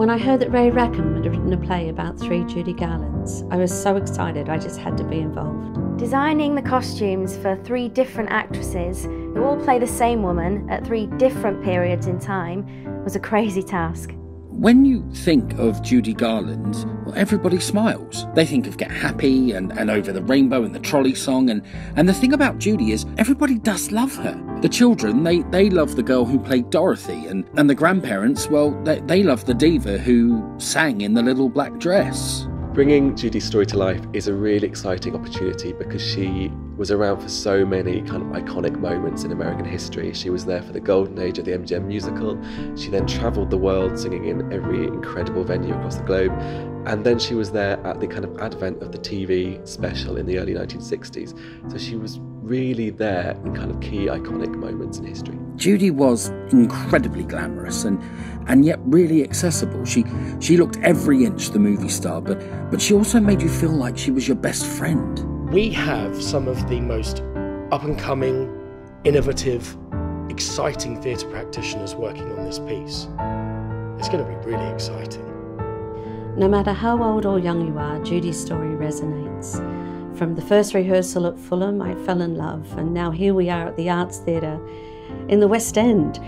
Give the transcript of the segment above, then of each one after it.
When I heard that Ray Rackham had written a play about 3 Judy Garlands, I was so excited I just had to be involved. Designing the costumes for 3 different actresses who all play the same woman at 3 different periods in time was a crazy task. When you think of Judy Garland, well, everybody smiles. They think of Get Happy and Over the Rainbow and the Trolley Song. And the thing about Judy is everybody does love her. The children, they love the girl who played Dorothy. And the grandparents, well, they love the diva who sang in the little black dress. Bringing Judy's story to life is a really exciting opportunity because she was around for so many kind of iconic moments in American history. She was there for the golden age of the MGM musical. She then travelled the world singing in every incredible venue across the globe. And then she was there at the kind of advent of the TV special in the early 1960s. So she was really there in kind of key iconic moments in history. Judy was incredibly glamorous and yet really accessible. She looked every inch the movie star, but she also made you feel like she was your best friend. We have some of the most up-and-coming, innovative, exciting theatre practitioners working on this piece. It's going to be really exciting. No matter how old or young you are, Judy's story resonates. From the first rehearsal at Fulham, I fell in love, and now here we are at the Arts Theatre in the West End,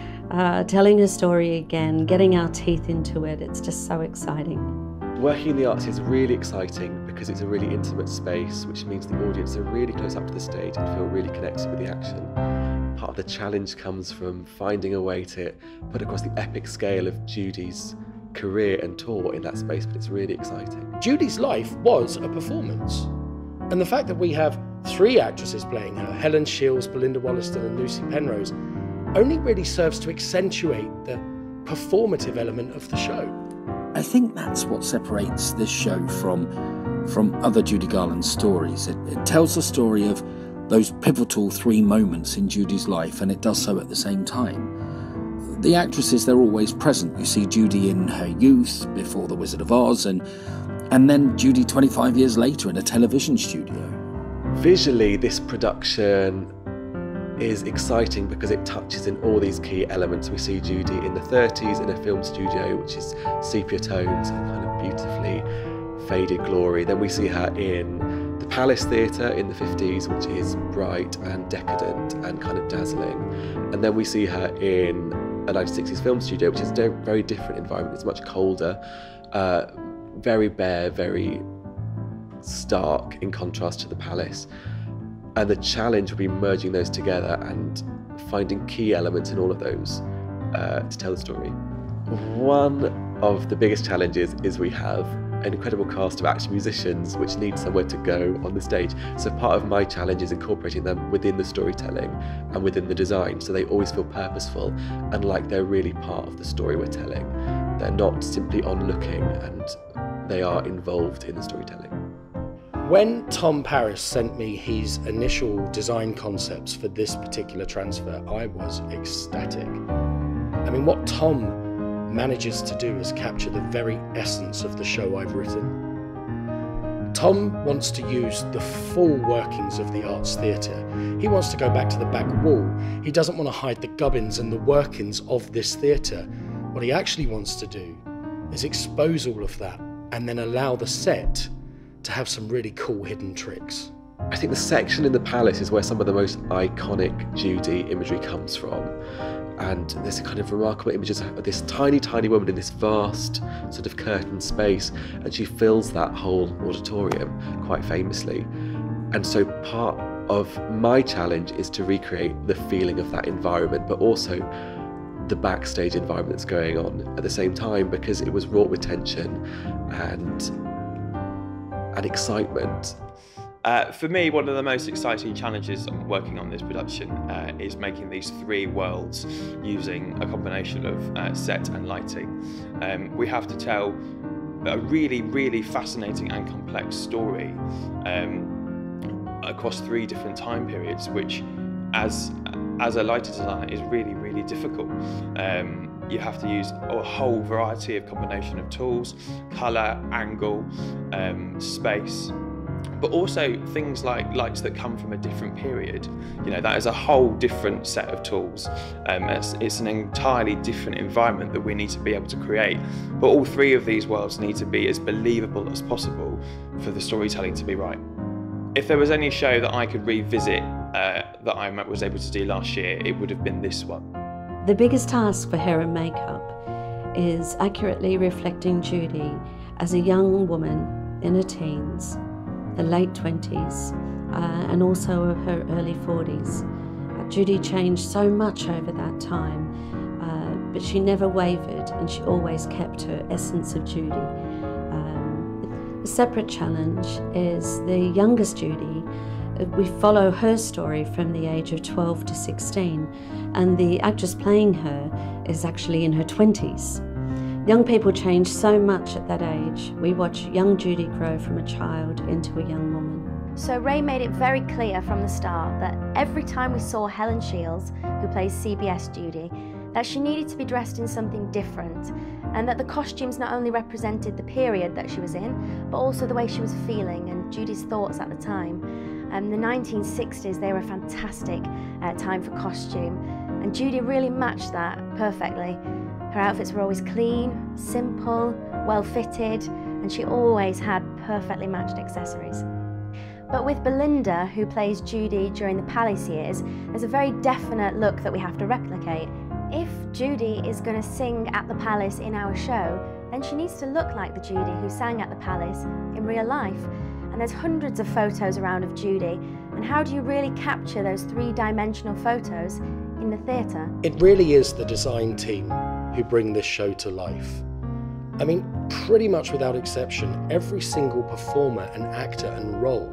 telling her story again, getting our teeth into it. It's just so exciting. Working in the arts is really exciting because it's a really intimate space, which means the audience are really close up to the stage and feel really connected with the action. Part of the challenge comes from finding a way to put across the epic scale of Judy's career and tour in that space, but it's really exciting. Judy's life was a performance. And the fact that we have 3 actresses playing her, Helen Shields, Belinda Wollaston and Lucy Penrose, only really serves to accentuate the performative element of the show. I think that's what separates this show from other Judy Garland stories. It tells the story of those pivotal 3 moments in Judy's life, and it does so at the same time. The actresses, they're always present. You see Judy in her youth, before The Wizard of Oz, and then Judy 25 years later in a television studio. Visually, this production is exciting because it touches in all these key elements. We see Judy in the 30s in a film studio, which is sepia tones and kind of beautifully faded glory. Then we see her in the Palace Theatre in the 50s, which is bright and decadent and kind of dazzling. And then we see her in a 1960s film studio, which is a very different environment. It's much colder, very bare, very stark in contrast to the Palace. And the challenge will be merging those together and finding key elements in all of those to tell the story. One of the biggest challenges is we have an incredible cast of action musicians which need somewhere to go on the stage. So part of my challenge is incorporating them within the storytelling and within the design, so they always feel purposeful and like they're really part of the story we're telling. They're not simply onlooking, and they are involved in the storytelling. When Tom Paris sent me his initial design concepts for this particular transfer, I was ecstatic. I mean, what Tom manages to do is capture the very essence of the show I've written. Tom wants to use the full workings of the Arts Theatre. He wants to go back to the back wall. He doesn't want to hide the gubbins and the workings of this theatre. What he actually wants to do is expose all of that and then allow the set to have some really cool hidden tricks. I think the section in the Palace is where some of the most iconic Judy imagery comes from. And there's kind of remarkable images of this tiny, tiny woman in this vast sort of curtained space, and she fills that whole auditorium quite famously. And so part of my challenge is to recreate the feeling of that environment, but also the backstage environment that's going on at the same time, because it was wrought with tension and excitement. For me, one of the most exciting challenges working on this production is making these 3 worlds using a combination of set and lighting. We have to tell a really, really fascinating and complex story across 3 different time periods, which as a lighting designer is really, really difficult. You have to use a whole variety of combination of tools, colour, angle, space, but also things like lights that come from a different period. You know, that is a whole different set of tools. It's an entirely different environment that we need to be able to create. But all three of these worlds need to be as believable as possible for the storytelling to be right. If there was any show that I could revisit that I was able to do last year, it would have been this one. The biggest task for hair and makeup is accurately reflecting Judy as a young woman in her teens, the late 20s, and also her early 40s. Judy changed so much over that time, but she never wavered and she always kept her essence of Judy. A separate challenge is the youngest Judy. We follow her story from the age of 12 to 16, and the actress playing her is actually in her 20s. Young people change so much at that age. We watch young Judy grow from a child into a young woman. So Ray made it very clear from the start that every time we saw Helen Shields, who plays CBS Judy, that she needed to be dressed in something different, and that the costumes not only represented the period that she was in, but also the way she was feeling and Judy's thoughts at the time. The 1960s, they were a fantastic time for costume, and Judy really matched that perfectly. Her outfits were always clean, simple, well-fitted, and she always had perfectly matched accessories. But with Belinda, who plays Judy during the Palace years, there's a very definite look that we have to replicate. If Judy is going to sing at the Palace in our show, then she needs to look like the Judy who sang at the Palace in real life. And there's hundreds of photos around of Judy, and how do you really capture those three-dimensional photos in the theatre? It really is the design team who bring this show to life. I mean, pretty much without exception, every single performer and actor and role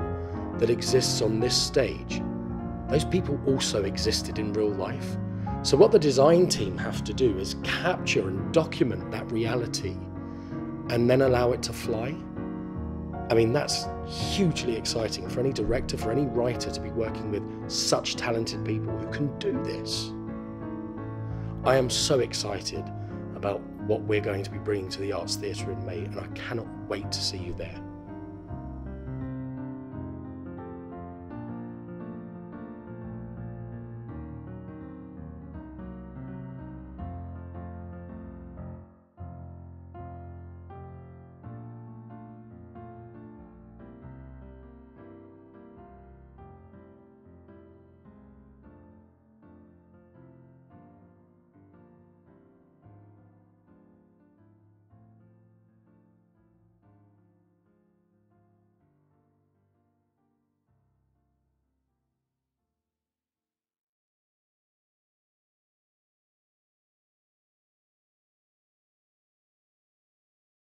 that exists on this stage, those people also existed in real life. So what the design team have to do is capture and document that reality and then allow it to fly. I mean, that's hugely exciting for any director, for any writer to be working with such talented people who can do this. I am so excited about what we're going to be bringing to the Arts Theatre in May, and I cannot wait to see you there.